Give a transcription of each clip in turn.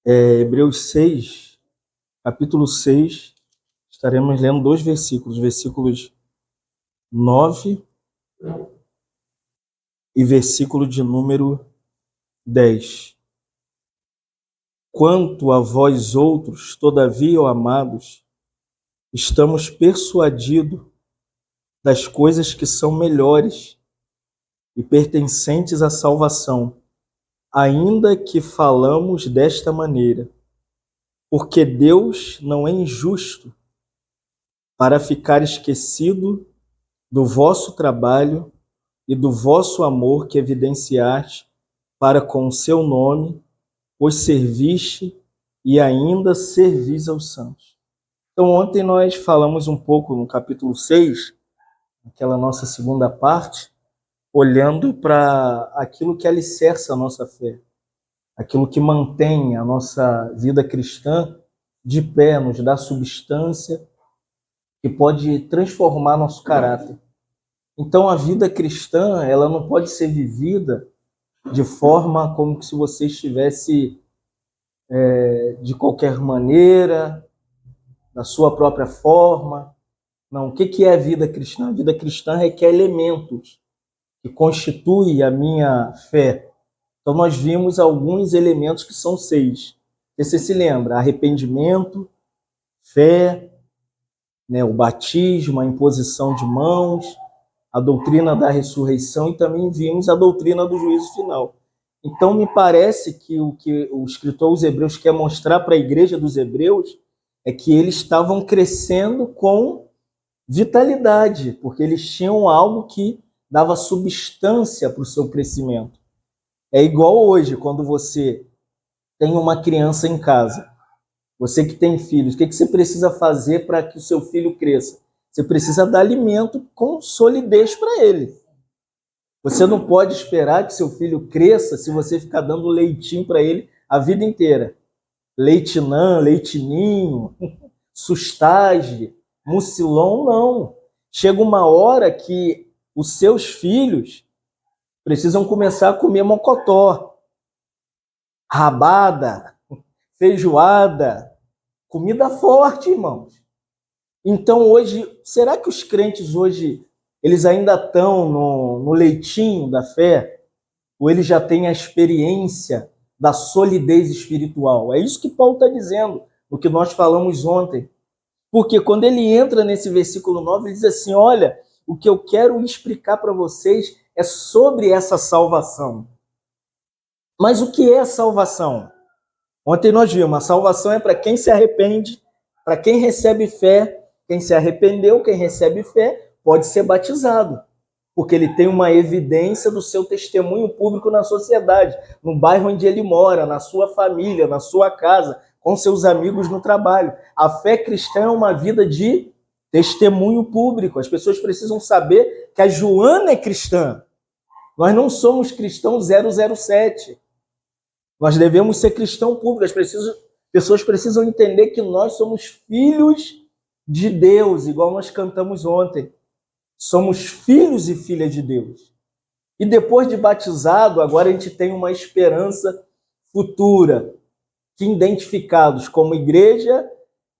Hebreus 6, capítulo 6, estaremos lendo dois versículos 9 e versículo de número 10. Quanto a vós outros, todavia, ó amados, estamos persuadidos das coisas que são melhores e pertencentes à salvação, ainda que falamos desta maneira, porque Deus não é injusto para ficar esquecido do vosso trabalho e do vosso amor que evidenciaste para com o seu nome, pois serviste e ainda servis aos santos. Então, ontem nós falamos um pouco no capítulo 6, aquela nossa segunda parte, olhando para aquilo que alicerça a nossa fé, aquilo que mantém a nossa vida cristã de pé, nos dá substância, que pode transformar nosso caráter. Então, a vida cristã, ela não pode ser vivida de forma como se você estivesse de qualquer maneira, da sua própria forma. Não, o que é a vida cristã? A vida cristã requer elementos que constituem a minha fé. Então, nós vimos alguns elementos que são 6. Você se lembra? Arrependimento, fé, né, o batismo, a imposição de mãos, a doutrina da ressurreição e também vimos a doutrina do juízo final. Então, me parece que o escritor aos Hebreus quer mostrar para a igreja dos Hebreus é que eles estavam crescendo com vitalidade, porque eles tinham algo que dava substância para o seu crescimento. É igual hoje, quando você tem uma criança em casa, você que tem filhos, o que você precisa fazer para que o seu filho cresça? Você precisa dar alimento com solidez para ele. Você não pode esperar que seu filho cresça se você ficar dando leitinho para ele a vida inteira. Leitinã, leitinho, sustagem, mucilão, não. Chega uma hora que os seus filhos precisam começar a comer mocotó, rabada, feijoada, comida forte, irmãos. Então hoje, será que os crentes hoje, eles ainda estão no leitinho da fé? Ou eles já têm a experiência da solidez espiritual? É isso que Paulo está dizendo, o que nós falamos ontem. Porque quando ele entra nesse versículo 9, ele diz assim, olha, o que eu quero explicar para vocês é sobre essa salvação. Mas o que é a salvação? Ontem nós vimos, a salvação é para quem se arrepende, para quem recebe fé. Quem se arrependeu, quem recebe fé, pode ser batizado, porque ele tem uma evidência do seu testemunho público na sociedade, no bairro onde ele mora, na sua família, na sua casa, com seus amigos no trabalho. A fé cristã é uma vida de testemunho público. As pessoas precisam saber que a Joana é cristã. Nós não somos cristãos 007. Nós devemos ser cristão público. As pessoas precisam entender que nós somos filhos de Deus, igual nós cantamos ontem. Somos filhos e filhas de Deus. E depois de batizado, agora a gente tem uma esperança futura, que identificados como igreja,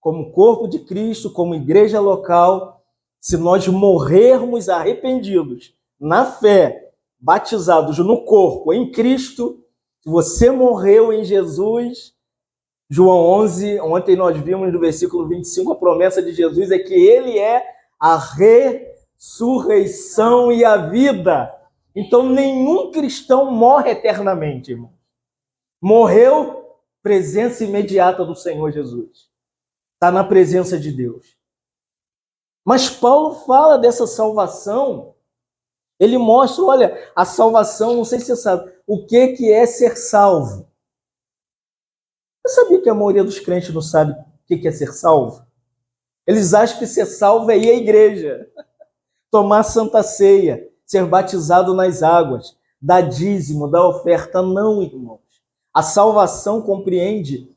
como corpo de Cristo, como igreja local, se nós morrermos arrependidos, na fé, batizados no corpo, em Cristo, se você morreu em Jesus, João 11, ontem nós vimos no versículo 25, a promessa de Jesus é que ele é a ressurreição e a vida. Então, nenhum cristão morre eternamente, irmão. Morreu, presença imediata do Senhor Jesus. Está na presença de Deus. Mas Paulo fala dessa salvação, ele mostra, olha, a salvação, não sei se você sabe, o que é ser salvo. Você sabia que a maioria dos crentes não sabe o que é ser salvo? Eles acham que ser salvo é ir à igreja, tomar santa ceia, ser batizado nas águas, dar dízimo, dar oferta. Não, irmãos. A salvação compreende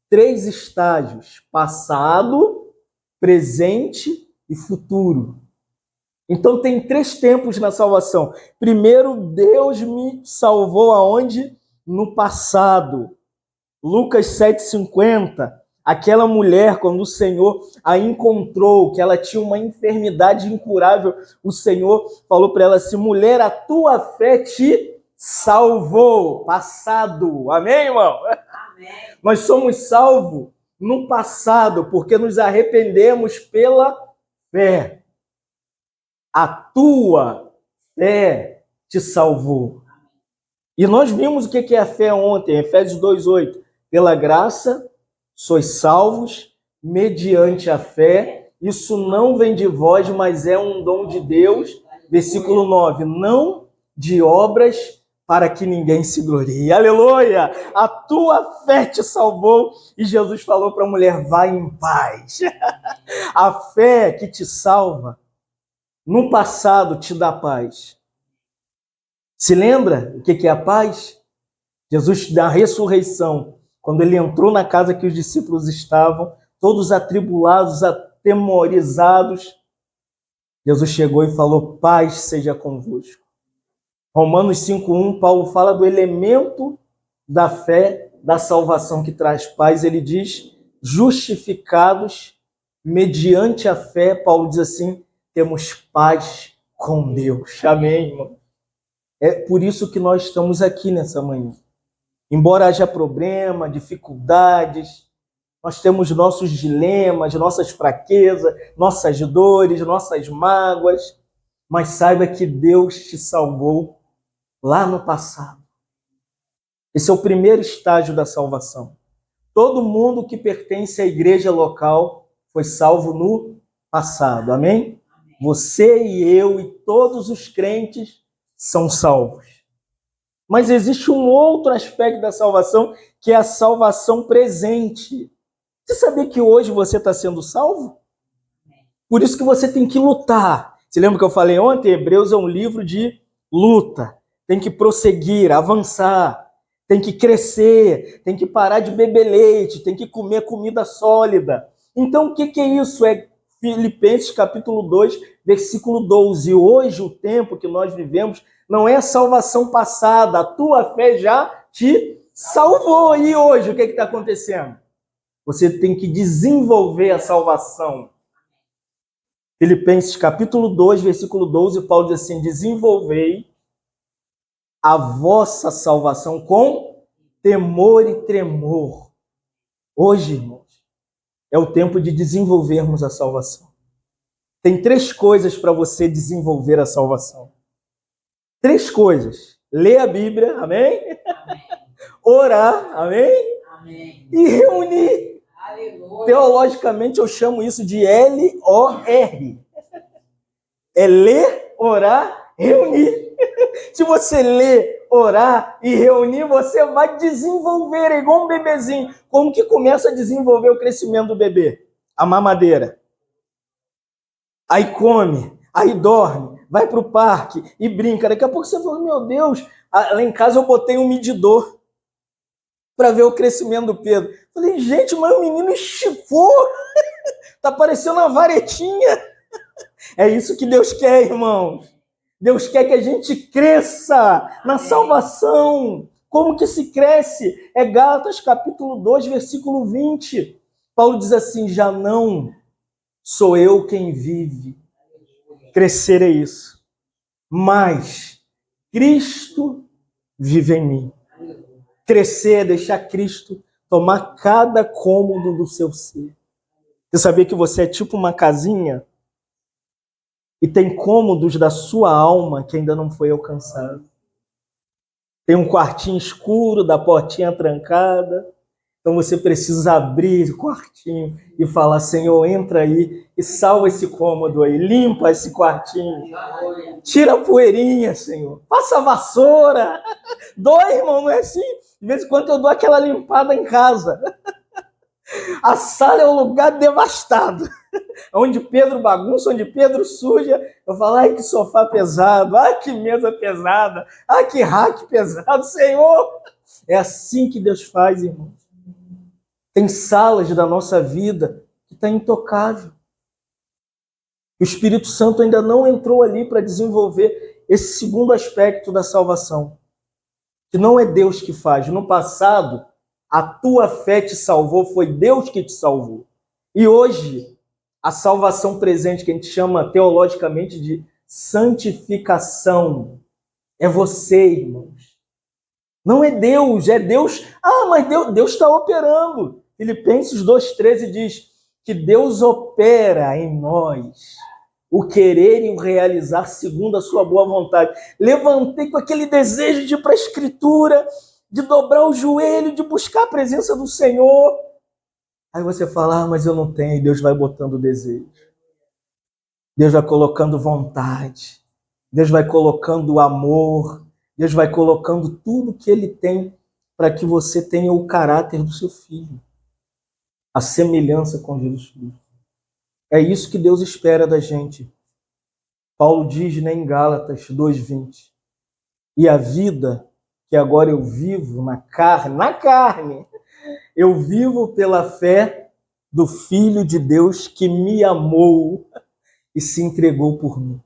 3 estágios: passado, presente e futuro. Então tem 3 tempos na salvação. Primeiro, Deus me salvou aonde? No passado. Lucas 7,50, aquela mulher, quando o Senhor a encontrou, que ela tinha uma enfermidade incurável, o Senhor falou para ela assim: mulher, a tua fé te salvou. Passado. Amém, irmão? Amém. Nós somos salvos no passado, porque nos arrependemos pela fé. A tua fé te salvou. E nós vimos o que é a fé ontem, Efésios 2,8. Pela graça, sois salvos, mediante a fé. Isso não vem de vós, mas é um dom de Deus. Versículo 9. Não de obras, para que ninguém se glorie. Aleluia! A tua fé te salvou. E Jesus falou para a mulher: vai em paz. A fé que te salva, no passado te dá paz. Se lembra o que é a paz? Jesus, na ressurreição, quando ele entrou na casa que os discípulos estavam, todos atribulados, atemorizados, Jesus chegou e falou: paz seja convosco. Romanos 5,1, Paulo fala do elemento da fé, da salvação que traz paz. Ele diz: justificados mediante a fé, Paulo diz assim, temos paz com Deus. Amém, irmão? É por isso que nós estamos aqui nessa manhã. Embora haja problema, dificuldades, nós temos nossos dilemas, nossas fraquezas, nossas dores, nossas mágoas, mas saiba que Deus te salvou lá no passado. Esse é o primeiro estágio da salvação. Todo mundo que pertence à igreja local foi salvo no passado, amém? Você e eu e todos os crentes são salvos. Mas existe um outro aspecto da salvação, que é a salvação presente. Você sabia que hoje você está sendo salvo? Por isso que você tem que lutar. Você lembra que eu falei ontem? Hebreus é um livro de luta. Tem que prosseguir, avançar, tem que crescer, tem que parar de beber leite, tem que comer comida sólida. Então, o que é isso? É Filipenses capítulo 2, versículo 12. Hoje, o tempo que nós vivemos não é a salvação passada. A tua fé já te salvou. E hoje, o que está acontecendo? Você tem que desenvolver a salvação. Filipenses capítulo 2, versículo 12, Paulo diz assim: desenvolvei a vossa salvação com temor e tremor. Hoje, irmãos, é o tempo de desenvolvermos a salvação. Tem 3 coisas para você desenvolver a salvação. 3 coisas. Ler a Bíblia, amém? Amém. Orar, amém? Amém. E reunir. Aleluia. Teologicamente eu chamo isso de LOR. É ler, orar, reunir. Se você ler, orar e reunir, você vai desenvolver, é igual um bebezinho. Como que começa a desenvolver o crescimento do bebê? A mamadeira. Aí come, aí dorme, vai para o parque e brinca. Daqui a pouco você fala: meu Deus, lá em casa eu botei um medidor para ver o crescimento do Pedro. Falei: gente, mas o menino esticou. Tá parecendo uma varetinha. É isso que Deus quer, irmãos. Deus quer que a gente cresça na salvação. Como que se cresce? É Gálatas capítulo 2, versículo 20. Paulo diz assim: já não sou eu quem vive. Crescer é isso. Mas Cristo vive em mim. Crescer é deixar Cristo tomar cada cômodo do seu ser. Você sabia que você é tipo uma casinha? E tem cômodos da sua alma que ainda não foi alcançado. Tem um quartinho escuro, da portinha trancada. Então você precisa abrir o quartinho e falar: Senhor, entra aí e salva esse cômodo aí. Limpa esse quartinho. Tira a poeirinha, Senhor. Passa a vassoura. Dói, irmão, não é assim? De vez em quando eu dou aquela limpada em casa. A sala é um lugar devastado. Onde Pedro bagunça, onde Pedro suja. Eu falo: ai, que sofá pesado. Ai, que mesa pesada. Ai, que rack pesado. Senhor, é assim que Deus faz, irmãos. Tem salas da nossa vida que está intocável. O Espírito Santo ainda não entrou ali para desenvolver esse segundo aspecto da salvação. Que não é Deus que faz. No passado, A tua fé te salvou, foi Deus que te salvou. E hoje, a salvação presente, que a gente chama teologicamente de santificação, é você, irmãos. Não é Deus, é Deus. Ah, mas Deus está operando. Filipenses 2,13 diz que Deus opera em nós o querer e o realizar segundo a sua boa vontade. Levantei com aquele desejo de ir para a Escritura, de dobrar o joelho, de buscar a presença do Senhor. Aí você fala, mas eu não tenho. E Deus vai botando o desejo. Deus vai colocando vontade. Deus vai colocando o amor. Deus vai colocando tudo que Ele tem para que você tenha o caráter do seu filho. A semelhança com Jesus Cristo. É isso que Deus espera da gente. Paulo diz, né, em Gálatas 2,20. E a vida que agora eu vivo na carne, eu vivo pela fé do Filho de Deus que me amou e se entregou por mim.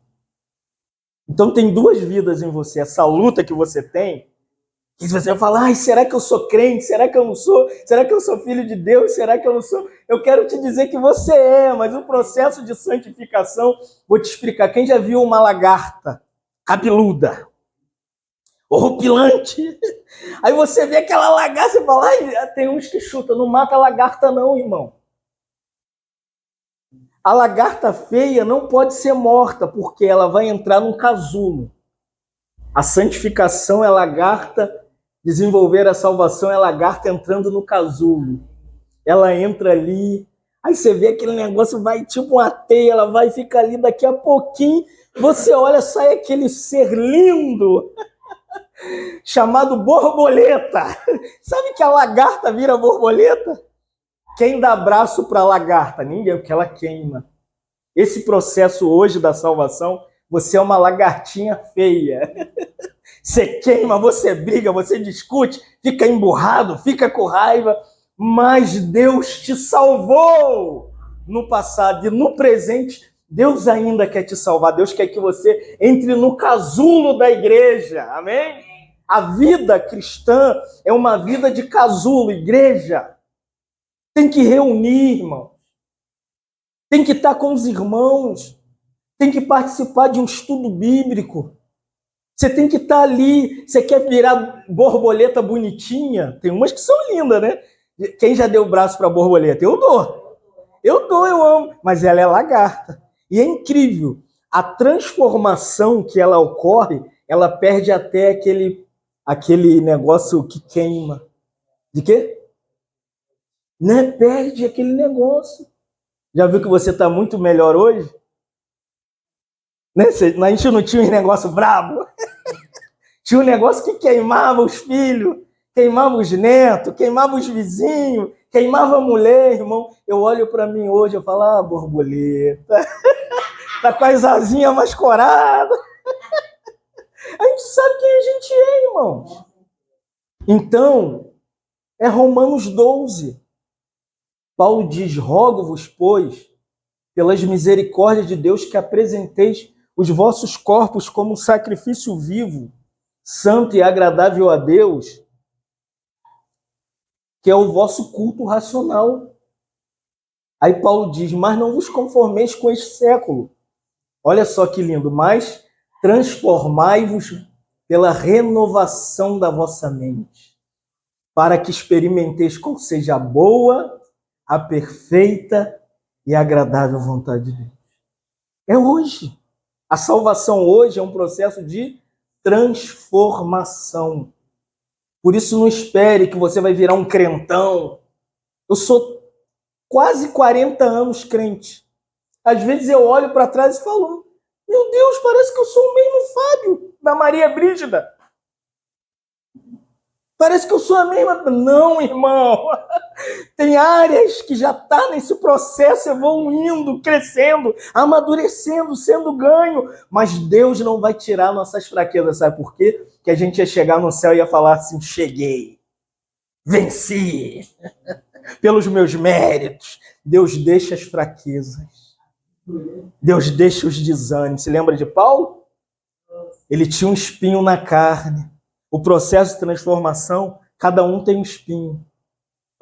Então tem duas vidas em você. Essa luta que você tem, que você vai falar, ai, será que eu sou crente? Será que eu não sou? Será que eu sou filho de Deus? Será que eu não sou? Eu quero te dizer que você é, mas o processo de santificação, vou te explicar. Quem já viu uma lagarta cabeluda, horripilante? Aí você vê aquela lagarta e fala, ai, tem uns que chutam, não mata a lagarta não, irmão. A lagarta feia não pode ser morta, porque ela vai entrar num casulo. A santificação é lagarta, desenvolver a salvação é lagarta entrando no casulo. Ela entra ali, aí você vê aquele negócio, vai tipo uma teia, ela vai ficar ali, daqui a pouquinho, você olha, sai aquele ser lindo, chamado borboleta. Sabe que a lagarta vira borboleta? Quem dá abraço para a lagarta? Ninguém, porque ela queima. Esse processo hoje da salvação, você é uma lagartinha feia. Você queima, você briga, você discute, fica emburrado, fica com raiva, mas Deus te salvou no passado e no presente. Deus ainda quer te salvar. Deus quer que você entre no casulo da igreja. Amém? A vida cristã é uma vida de casulo, igreja. Tem que reunir, irmão. Tem que estar com os irmãos. Tem que participar de um estudo bíblico. Você tem que estar ali. Você quer virar borboleta bonitinha? Tem umas que são lindas, né? Quem já deu o braço para borboleta? Eu dou. Eu amo. Mas ela é lagarta. E é incrível. A transformação que ela ocorre, ela perde até aquele negócio que queima. De quê? Né? Perde aquele negócio. Já viu que você está muito melhor hoje? Né? A gente não tinha um negócio brabo. Tinha um negócio que queimava os filhos, queimava os netos, queimava os vizinhos, queimava a mulher, irmão. Eu olho para mim hoje, eu falo, ah, borboleta, tá com as asinhas mais coradas. A gente sabe quem a gente é, irmão. Então, é Romanos 12. Paulo diz, rogo-vos, pois, pelas misericórdias de Deus, que apresenteis os vossos corpos como um sacrifício vivo, santo e agradável a Deus, que é o vosso culto racional. Aí Paulo diz, mas não vos conformeis com este século. Olha só que lindo, mas transformai-vos pela renovação da vossa mente, para que experimenteis qual seja a boa, a perfeita e agradável vontade de Deus. É hoje. A salvação hoje é um processo de transformação. Por isso não espere que você vai virar um crentão. Eu sou quase 40 anos crente. Às vezes eu olho para trás e falo, meu Deus, parece que eu sou o mesmo Fábio da Maria Brígida. Parece que eu sou a mesma. Não, irmão. Tem áreas que já está nesse processo evoluindo, crescendo, amadurecendo, sendo ganho. Mas Deus não vai tirar nossas fraquezas. Sabe por quê? Que a gente ia chegar no céu e ia falar assim, cheguei, venci, pelos meus méritos. Deus deixa as fraquezas. Deus deixa os desânimos. Se lembra de Paulo? Ele tinha um espinho na carne. O processo de transformação, cada um tem um espinho.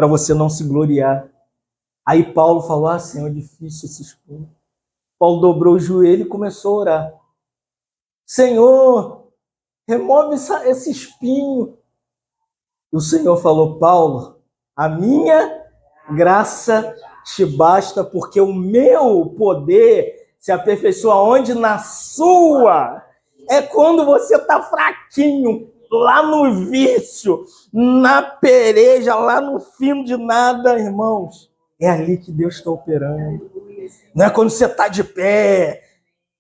para você não se gloriar. Aí Paulo falou, Senhor, é difícil esse espinho. Paulo dobrou o joelho e começou a orar. Senhor, remove esse espinho. E o Senhor falou, Paulo, a minha graça te basta, porque o meu poder se aperfeiçoa onde? Na sua. É quando você está fraquinho, lá no vício, na pereja, lá no fim de nada, irmãos. É ali que Deus está operando. Não é quando você está de pé,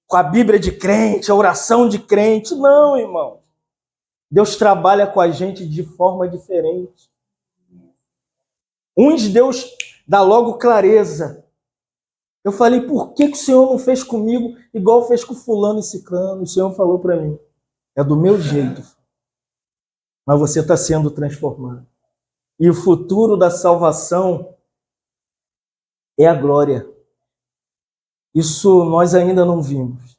com a Bíblia de crente, a oração de crente. Não, irmão. Deus trabalha com a gente de forma diferente. Uns Deus dá logo clareza. Eu falei, por que o Senhor não fez comigo igual fez com fulano e ciclano? O Senhor falou para mim, é do meu jeito. Mas você está sendo transformado. E o futuro da salvação é a glória. Isso nós ainda não vimos.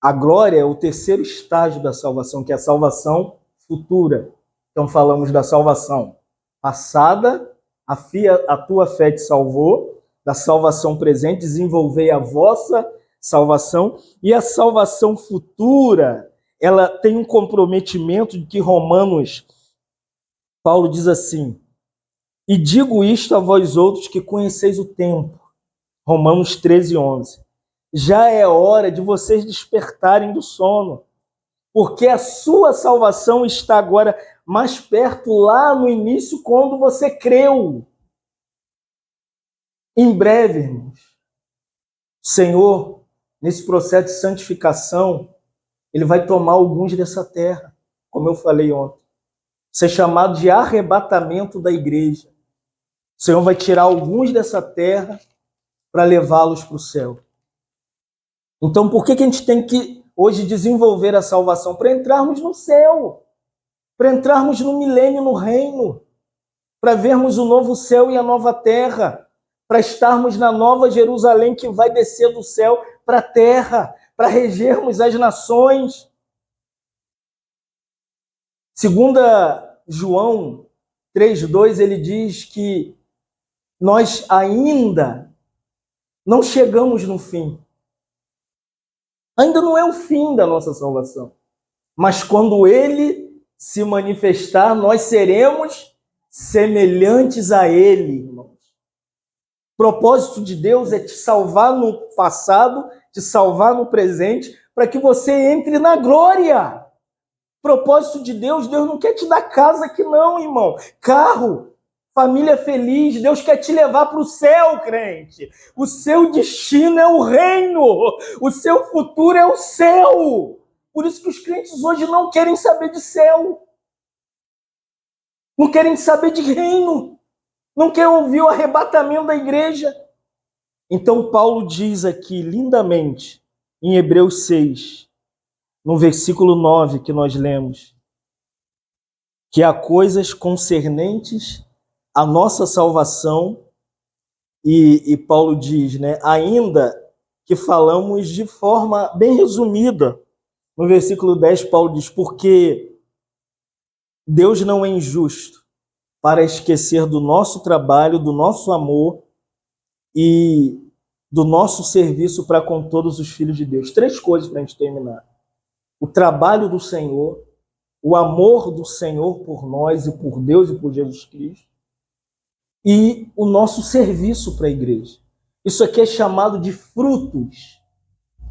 A glória é o terceiro estágio da salvação, que é a salvação futura. Então falamos da salvação passada, a tua fé te salvou, da salvação presente, desenvolvei a vossa salvação, e a salvação futura, ela tem um comprometimento de que Romanos, Paulo diz assim, e digo isto a vós outros que conheceis o tempo, Romanos 13, 11, já é hora de vocês despertarem do sono, porque a sua salvação está agora mais perto lá no início, quando você creu. Em breve, irmãos, o Senhor, nesse processo de santificação, Ele vai tomar alguns dessa terra, como eu falei ontem. Ser chamado de arrebatamento da igreja. O Senhor vai tirar alguns dessa terra para levá-los para o céu. Então, por que a gente tem que hoje desenvolver a salvação? Para entrarmos no céu, para entrarmos no milênio, no reino, para vermos o novo céu e a nova terra, para estarmos na nova Jerusalém que vai descer do céu para a terra, para regermos as nações. Segunda João 3,2, ele diz que nós ainda não chegamos no fim. Ainda não é o fim da nossa salvação. Mas quando ele se manifestar, nós seremos semelhantes a ele, irmãos. O propósito de Deus é te salvar no passado, te salvar no presente, para que você entre na glória. Propósito de Deus, Deus não quer te dar casa aqui não, irmão. Carro, família feliz, Deus quer te levar para o céu, crente. O seu destino é o reino, o seu futuro é o céu. Por isso que os crentes hoje não querem saber de céu. Não querem saber de reino. Não querem ouvir o arrebatamento da igreja. Então Paulo diz aqui lindamente, em Hebreus 6, no versículo 9 que nós lemos, que há coisas concernentes à nossa salvação, e Paulo diz, né, ainda que falamos de forma bem resumida. No versículo 10, Paulo diz, porque Deus não é injusto para esquecer do nosso trabalho, do nosso amor e do nosso serviço para com todos os filhos de Deus. 3 coisas para a gente terminar. O trabalho do Senhor, o amor do Senhor por nós e por Deus e por Jesus Cristo, e o nosso serviço para a igreja. Isso aqui é chamado de frutos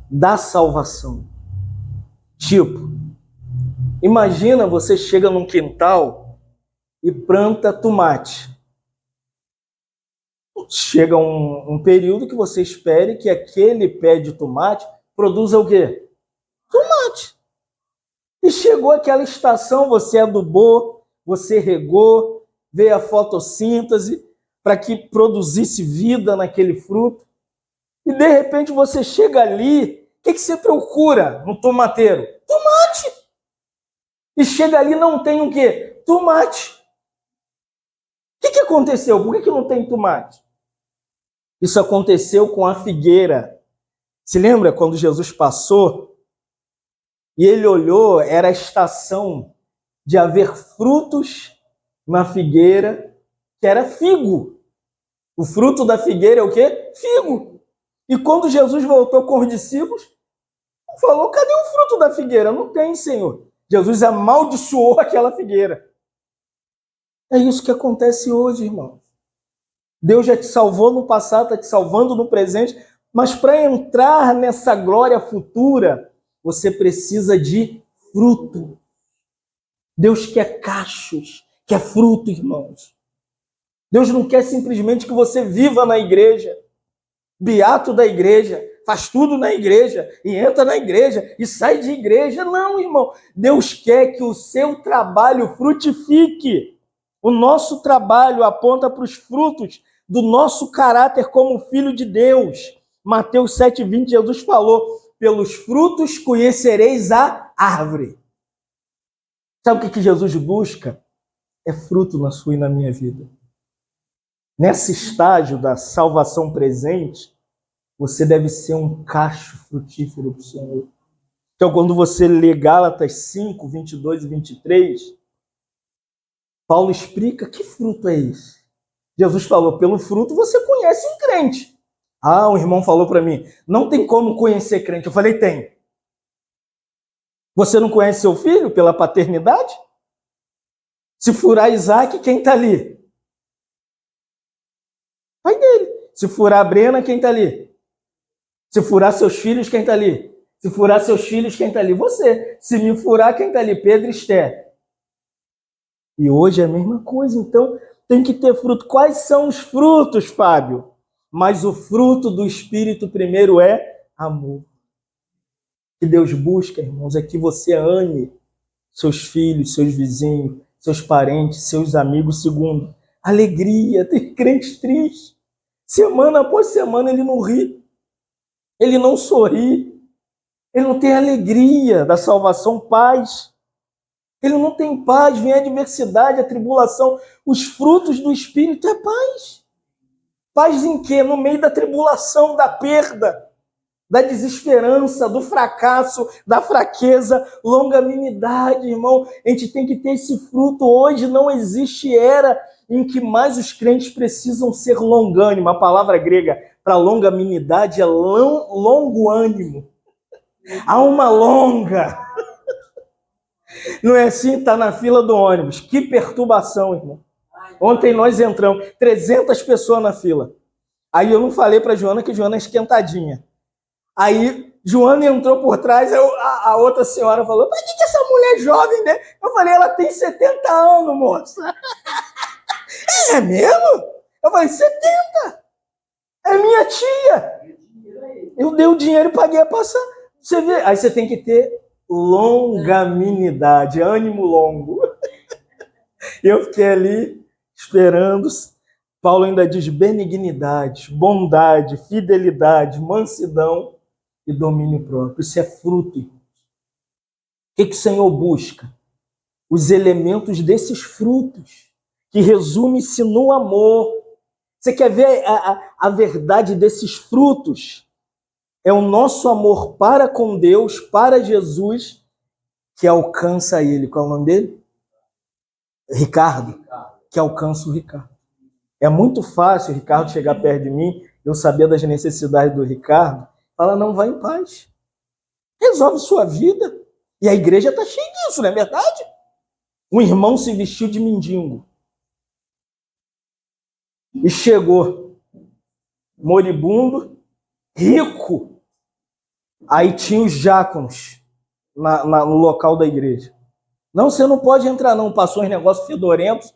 da salvação. Tipo, imagina você chega num quintal e planta tomate. Chega um período que você espere que aquele pé de tomate produza o quê? Tomate. E chegou aquela estação, você adubou, você regou, veio a fotossíntese para que produzisse vida naquele fruto. E de repente você chega ali, o que você procura no tomateiro? Tomate! E chega ali não tem o quê? Tomate. O que aconteceu? Por que não tem tomate? Isso aconteceu com a figueira. Se lembra quando Jesus passou e ele olhou, era a estação de haver frutos na figueira, que era figo. O fruto da figueira é o quê? Figo. E quando Jesus voltou com os discípulos, falou, cadê o fruto da figueira? Não tem, Senhor. Jesus amaldiçoou aquela figueira. É isso que acontece hoje, irmão. Deus já te salvou no passado, está te salvando no presente, mas para entrar nessa glória futura, você precisa de fruto. Deus quer cachos, quer fruto, irmãos. Deus não quer simplesmente que você viva na igreja, beato da igreja, faz tudo na igreja, e entra na igreja, e sai de igreja. Não, irmão. Deus quer que o seu trabalho frutifique. O nosso trabalho aponta para os frutos do nosso caráter como filho de Deus. Mateus 7,20, Jesus falou, pelos frutos conhecereis a árvore. Sabe o que Jesus busca? É fruto na sua e na minha vida. Nesse estágio da salvação presente, você deve ser um cacho frutífero para o Senhor. Então, quando você lê Gálatas 5, 22 e 23, Paulo explica que fruto é esse. Jesus falou, pelo fruto você conhece um crente. Ah, um irmão falou para mim, não tem como conhecer crente. Eu falei, tem. Você não conhece seu filho pela paternidade? Se furar Isaac, quem está ali? Pai dele. Se furar a Brena, quem está ali? Se furar seus filhos, quem está ali? Se furar seus filhos, quem está ali? Você. Se me furar, quem está ali? Pedro e Esther. E hoje é a mesma coisa. Então, tem que ter fruto. Quais são os frutos, Fábio? Mas o fruto do Espírito primeiro é amor. O que Deus busca, irmãos, é que você ame seus filhos, seus vizinhos, seus parentes, seus amigos. Segundo, alegria. Tem crente triste. Semana após semana ele não ri. Ele não sorri. Ele não tem alegria da salvação, paz. Ele não tem paz, vem a adversidade, a tribulação. Os frutos do Espírito é paz. Paz em quê? No meio da tribulação, da perda, da desesperança, do fracasso, da fraqueza, longanimidade, irmão. A gente tem que ter esse fruto. Hoje não existe era em que mais os crentes precisam ser longânimo. A palavra grega para longanimidade é longo ânimo. Há uma longa. Não é assim? Está na fila do ônibus. Que perturbação, irmão. Ontem nós entramos, 300 pessoas na fila. Aí eu não falei para Joana que Joana é esquentadinha. Aí Joana entrou por trás, a outra senhora falou, mas que essa mulher jovem, né? Eu falei, ela tem 70 anos, moça. É mesmo? Eu falei, 70? É minha tia. Eu dei o dinheiro e paguei a passar. Você vê? Aí você tem que ter longanimidade, ânimo longo. Eu fiquei ali esperando. Paulo ainda diz benignidade, bondade, fidelidade, mansidão e domínio próprio. Isso é fruto. O que o Senhor busca? Os elementos desses frutos, que resume-se no amor. Você quer ver a verdade desses frutos? É o nosso amor para com Deus, para Jesus, que alcança ele. Qual é o nome dele? Ricardo. Que alcança o Ricardo. É muito fácil o Ricardo chegar perto de mim, eu saber das necessidades do Ricardo, falar, não, vai em paz. Resolve sua vida. E a igreja está cheia disso, não é verdade? Um irmão se vestiu de mendigo. E chegou moribundo, rico. Aí tinha os diáconos no local da igreja. Não, você não pode entrar não. Passou uns negócios fedorentos.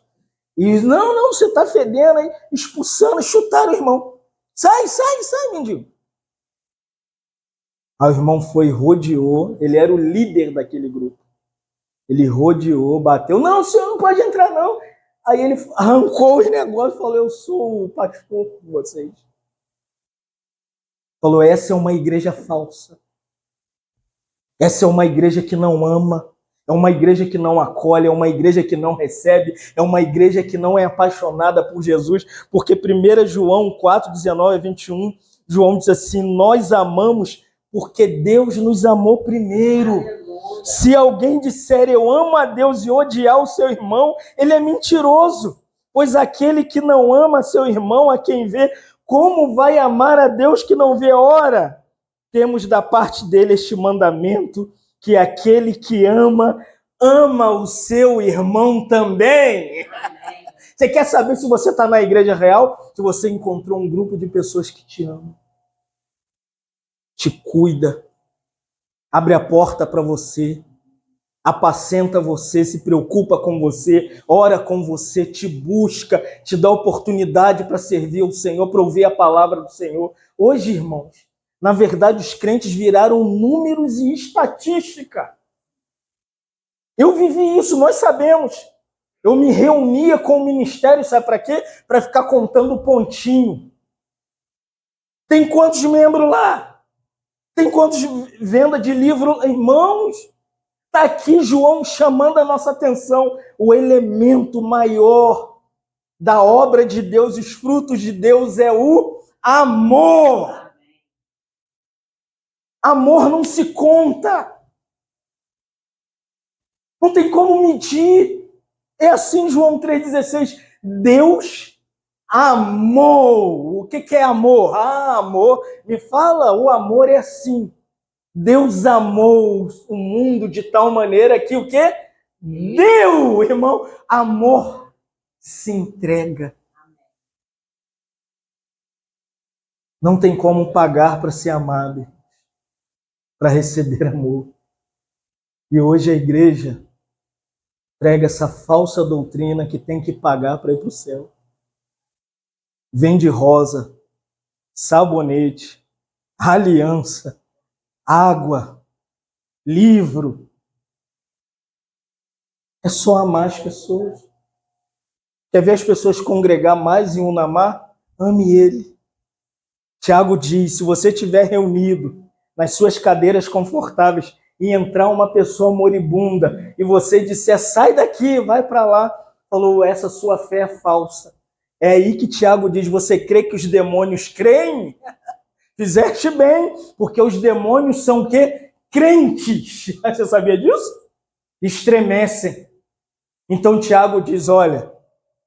E não, você está fedendo aí. Expulsando, chutaram o irmão. Sai, mendigo. Aí o irmão foi, rodeou. Ele era o líder daquele grupo. Ele rodeou, bateu. Não, o senhor não pode entrar não. Aí ele arrancou os negócios e falou, eu sou o pastor de vocês. Falou, essa é uma igreja falsa. Essa é uma igreja que não ama. É uma igreja que não acolhe, é uma igreja que não recebe, é uma igreja que não é apaixonada por Jesus, porque 1 João 4, 19 a 21, João diz assim, nós amamos porque Deus nos amou primeiro. Se alguém disser eu amo a Deus e odiar o seu irmão, ele é mentiroso, Pois aquele que não ama seu irmão, a quem vê, como vai amar a Deus que não vê? Ora, temos da parte dele este mandamento, que aquele que ama, ama o seu irmão também. Você quer saber se você está na igreja real? Se você encontrou um grupo de pessoas que te amam, te cuida, abre a porta para você, apacenta você, se preocupa com você, ora com você, te busca, te dá oportunidade para servir ao Senhor, para ouvir a palavra do Senhor. Hoje, irmãos, na verdade, os crentes viraram números e estatística. Eu vivi isso, nós sabemos. Eu me reunia com o ministério, sabe para quê? Para ficar contando pontinho. Tem quantos membros lá? Tem quantos venda de livro? Irmãos, está aqui João chamando a nossa atenção. O elemento maior da obra de Deus, os frutos de Deus é o amor. Amor não se conta. Não tem como medir. É assim João 3,16. Deus amou. O que é amor? Amor. Me fala, o amor é assim. Deus amou o mundo de tal maneira que o quê? Deu, irmão. Amor se entrega. Não tem como pagar para ser amado, para receber amor. E hoje a igreja prega essa falsa doutrina que tem que pagar para ir para o céu. Vende rosa, sabonete, aliança, água, livro. É só amar as pessoas. Quer ver as pessoas congregar mais em Unamar? Ame ele. Tiago diz, se você estiver reunido nas suas cadeiras confortáveis e entrar uma pessoa moribunda e você disser, sai daqui, vai para lá, falou, essa sua fé é falsa. É aí que Tiago diz, você crê que os demônios creem? Fizeste bem, porque os demônios são o quê? Crentes. Você sabia disso? Estremecem. Então Tiago diz, olha,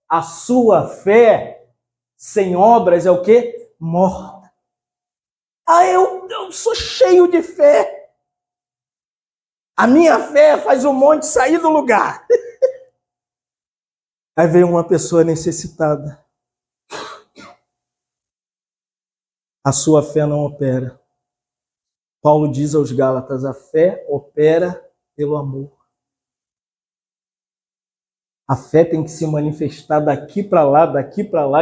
a sua fé sem obras é o quê? Morta. Ah, eu sou cheio de fé. A minha fé faz um monte sair do lugar. Aí vem uma pessoa necessitada. A sua fé não opera. Paulo diz aos Gálatas, a fé opera pelo amor. A fé tem que se manifestar daqui para lá,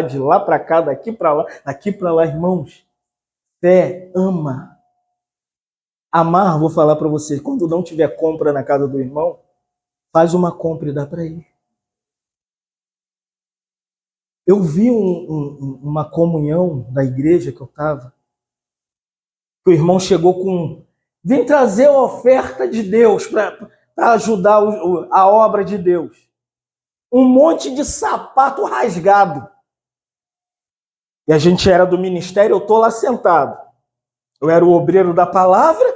de lá para cá, daqui para lá, irmãos. Fé ama. Amar, vou falar para você, quando não tiver compra na casa do irmão, faz uma compra e dá para ele. Eu vi uma comunhão da igreja que eu estava, que o irmão chegou com, vem trazer a oferta de Deus para ajudar a obra de Deus. Um monte de sapato rasgado. E a gente era do ministério, eu estou lá sentado. Eu era o obreiro da palavra,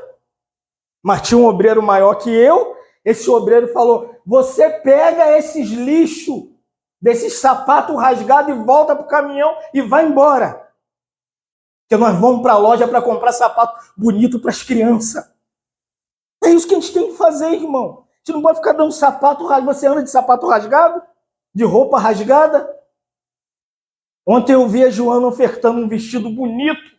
mas tinha um obreiro maior que eu. Esse obreiro falou, você pega esses lixos, desses sapatos rasgados e volta para o caminhão e vai embora. Porque nós vamos para a loja para comprar sapato bonito para as crianças. É isso que a gente tem que fazer, irmão. A gente não pode ficar dando sapato rasgado. Você anda de sapato rasgado? De roupa rasgada? Ontem eu vi a Joana ofertando um vestido bonito.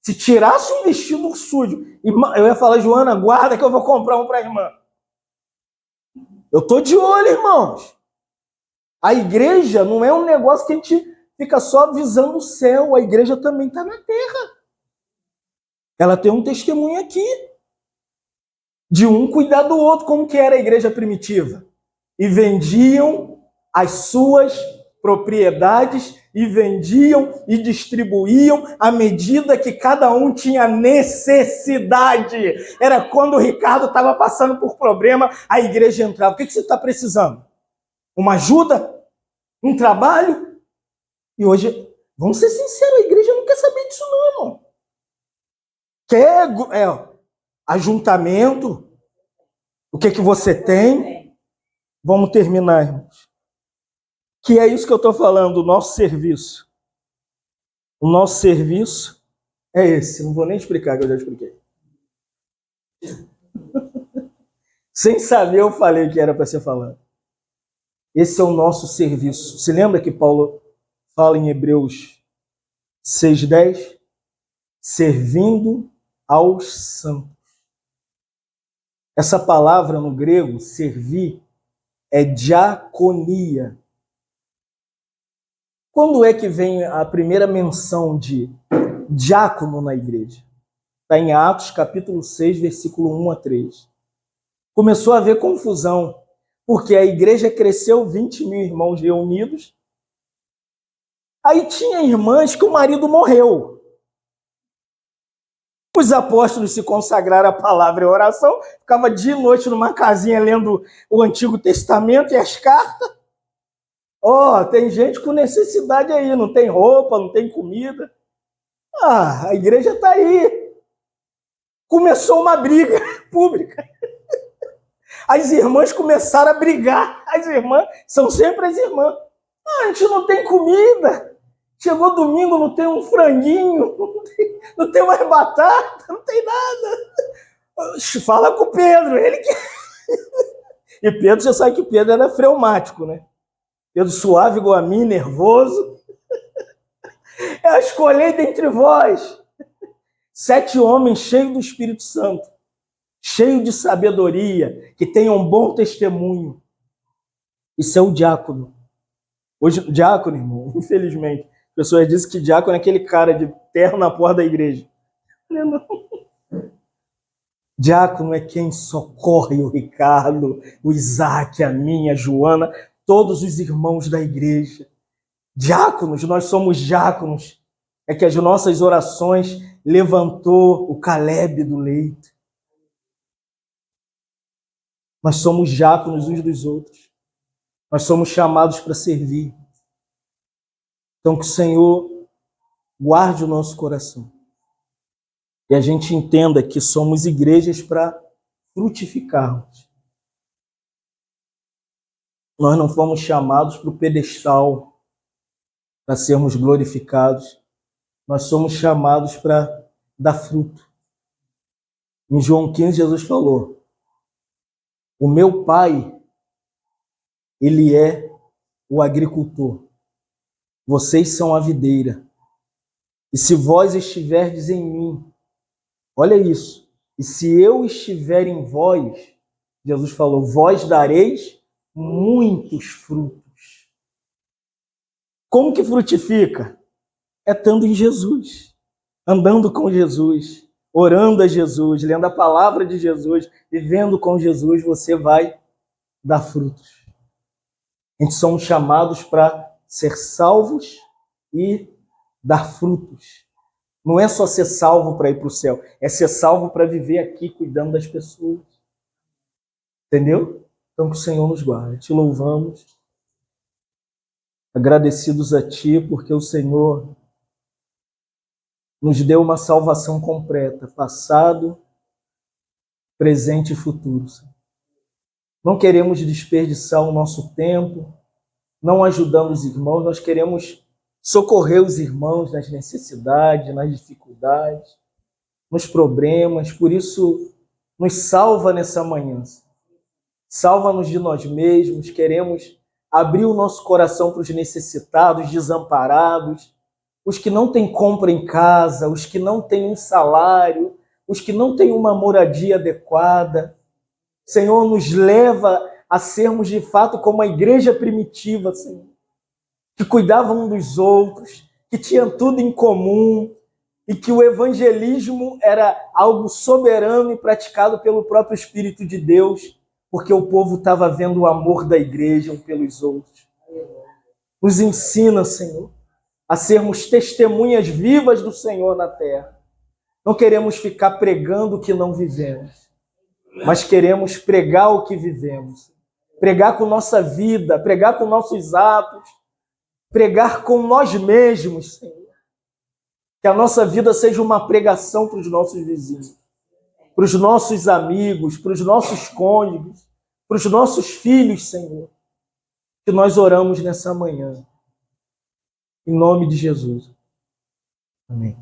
Se tirasse um vestido sujo, eu ia falar, Joana, guarda que eu vou comprar um para a irmã. Eu estou de olho, irmãos. A igreja não é um negócio que a gente fica só visando o céu. A igreja também está na terra. Ela tem um testemunho aqui. De um cuidar do outro, como que era a igreja primitiva. E vendiam as suas propriedades e vendiam e distribuíam à medida que cada um tinha necessidade. Era quando o Ricardo estava passando por problema, a igreja entrava. O que você está precisando? Uma ajuda? Um trabalho? E hoje, vamos ser sinceros, a igreja não quer saber disso não, irmão. Quer ajuntamento? O que você tem? Vamos terminar, irmãos. Que é isso que eu estou falando, o nosso serviço. O nosso serviço é esse. Não vou nem explicar, que eu já expliquei. Sem saber, eu falei o que era para ser falado. Esse é o nosso serviço. Se lembra que Paulo fala em Hebreus 6:10? Servindo aos santos. Essa palavra no grego, servir, é diaconia. Quando é que vem a primeira menção de diácono na igreja? Está em Atos, capítulo 6, versículo 1 a 3. Começou a haver confusão, porque a igreja cresceu, 20 mil irmãos reunidos. Aí tinha irmãs que o marido morreu. Os apóstolos se consagraram à palavra e à oração, ficava dia e noite numa casinha lendo o Antigo Testamento e as cartas. Tem gente com necessidade aí, não tem roupa, não tem comida. A igreja está aí. Começou uma briga pública. As irmãs começaram a brigar. As irmãs são sempre as irmãs. A gente não tem comida. Chegou domingo, não tem um franguinho, não tem mais batata, não tem nada. Fala com o Pedro, ele que... E Pedro, você sabe que o Pedro era fleumático, né? Pedro suave igual a mim, nervoso. Eu escolhi dentre vós 7 homens cheios do Espírito Santo, cheios de sabedoria, que tenham um bom testemunho. Isso é o diácono. Hoje, diácono, irmão, infelizmente, as pessoas dizem que diácono é aquele cara de terno na porta da igreja. Não. Diácono é quem socorre o Ricardo, o Isaac, a minha, a Joana, todos os irmãos da igreja. Diáconos, nós somos diáconos. É que as nossas orações levantou o Caleb do leito. Nós somos diáconos uns dos outros. Nós somos chamados para servir. Então que o Senhor guarde o nosso coração. E a gente entenda que somos igrejas para frutificarmos. Nós não fomos chamados para o pedestal, para sermos glorificados. Nós somos chamados para dar fruto. Em João 15, Jesus falou: o meu Pai, ele é o agricultor. Vocês são a videira. E se vós estiverdes em mim, olha isso, e se eu estiver em vós, Jesus falou, vós dareis muitos frutos. Como que frutifica? É estando em Jesus, andando com Jesus, orando a Jesus, lendo a palavra de Jesus, vivendo com Jesus, você vai dar frutos. A gente somos chamados para ser salvos e dar frutos. Não é só ser salvo para ir para o céu, é ser salvo para viver aqui cuidando das pessoas. Entendeu? Então que o Senhor nos guarde. Te louvamos, agradecidos a Ti, porque o Senhor nos deu uma salvação completa, passado, presente e futuro. Não queremos desperdiçar o nosso tempo, não ajudando os irmãos, nós queremos socorrer os irmãos nas necessidades, nas dificuldades, nos problemas. Por isso, nos salva nessa manhã. Salva-nos de nós mesmos. Queremos abrir o nosso coração para os necessitados, desamparados, os que não têm compra em casa, os que não têm um salário, os que não têm uma moradia adequada. Senhor, nos leva a sermos de fato como a igreja primitiva, Senhor, que cuidavam um dos outros, que tinham tudo em comum, e que o evangelismo era algo soberano e praticado pelo próprio Espírito de Deus, porque o povo estava vendo o amor da igreja um pelos outros. Nos ensina, Senhor, a sermos testemunhas vivas do Senhor na terra. Não queremos ficar pregando o que não vivemos, mas queremos pregar o que vivemos. Pregar com nossa vida, pregar com nossos atos, pregar com nós mesmos, Senhor. Que a nossa vida seja uma pregação para os nossos vizinhos, para os nossos amigos, para os nossos cônjuges, para os nossos filhos, Senhor. que nós oramos nessa manhã. Em nome de Jesus. Amém.